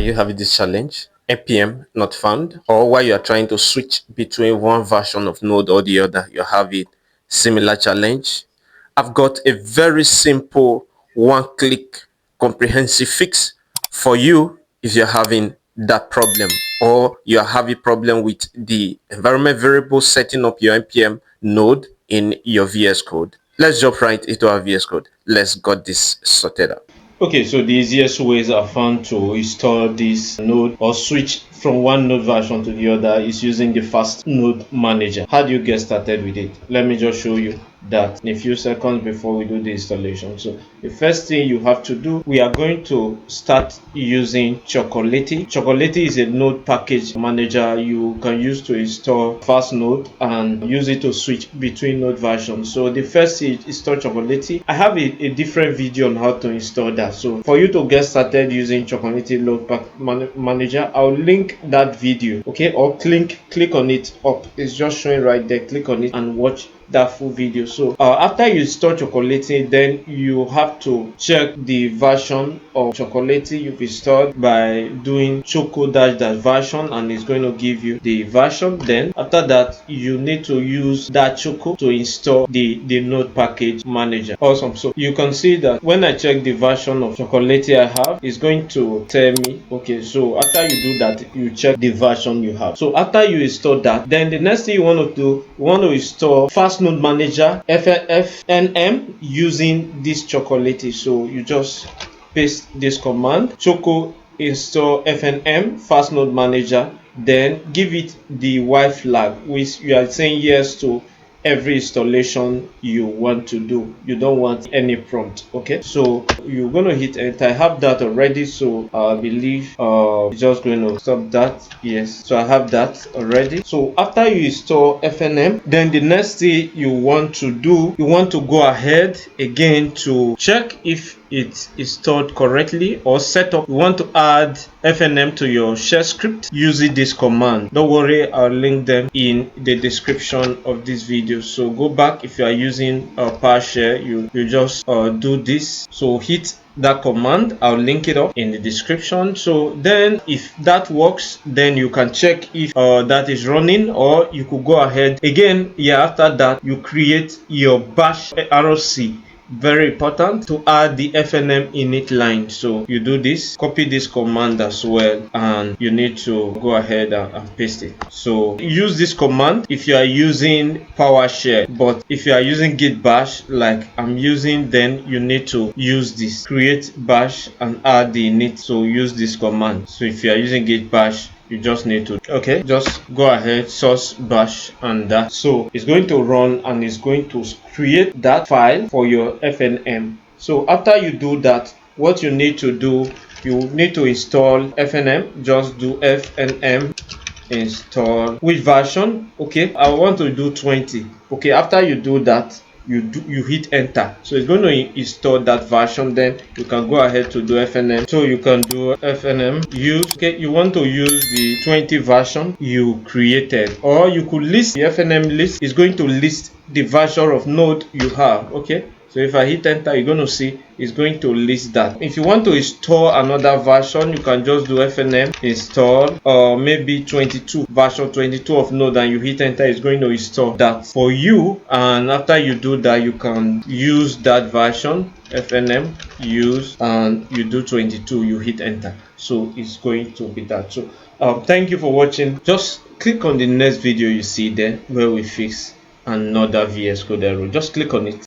you having this challenge, npm not found, or while you are trying to switch between one version of Node or the other, you're having similar challenge? I've got a very simple one-click comprehensive fix for you if you're having that problem, or you're having problem with the environment variable setting up your npm node in your VS Code. Let's jump right into our VS Code. Let's get this sorted out. Okay, so the easiest ways I found to install this node or switch from one node version to the other is using the fast node manager. How do you get started with it? Let me just show you that in a few seconds before we do the installation. So the first thing you have to do, we are going to start using Chocolatey. Chocolatey is a node package manager you can use to install fast node and use it to switch between node versions. So the first is install Chocolatey. I have a different video on how to install that. So for you to get started using Chocolatey node manager, I'll link that video, okay, or click on it up. It's just showing right there. Click on it and watch that full video. So after you install Chocolatey, then you have to check the version of Chocolatey you've installed by doing choco-version, and it's going to give you the version. Then after that, you need to use that choco to install the node package manager. Awesome. So you can see that when I check the version of Chocolatey I have, it's going to tell me, okay, so after you do that, you check the version you have. So after you install that, then the next thing you want to do, you want to install fast node manager YpnConnect using this Chocolatey. So you just paste this command, choco install fnm fast node manager, then give it the Y flag, which you are saying yes to every installation you want to do. You don't want any prompt. Okay, so you're going to hit enter. I have that already, so I believe just going to stop that. Yes, so I have that already. So after you install fnm, then the next thing you want to do, you want to go ahead again to check if it's installed correctly or set up. You want to add fnm to your shell script using this command. Don't worry, I'll link them in the description of this video. So go back. If you are using PowerShell, you just do this. So hit that command. I'll link it up in the description. So then if that works, then you can check if that is running, or you could go ahead again. Yeah, after that you create your bash ROC. Very important to add the fnm init line. So you do this, copy this command as well, and you need to go ahead and paste it. So use this command if you are using PowerShell, but if you are using git bash like I'm using, then you need to use this, create bash and add the init. So use this command. So if you are using git bash, you just need to, okay, just go ahead, source bash and that. So it's going to run and it's going to create that file for your fnm. So after you do that, what you need to do, you need to install fnm. Just do fnm install which version. Okay, I want to do 20. Okay, after you do that, you hit enter. So it's going to install that version. Then you can go ahead to do fnm. So you can do fnm use, okay, you want to use the 20 version you created, or you could list the fnm list. Is going to list the version of node you have. Okay, so if I hit enter, you're going to see it's going to list that. If you want to install another version, you can just do fnm install or maybe 22 version 22 of node, and you hit enter. It's going to install that for you. And after you do that, you can use that version fnm use, and you do 22, you hit enter. So it's going to be that. So thank you for watching. Just click on the next video you see there where we fix another VS Code error. Just click on it.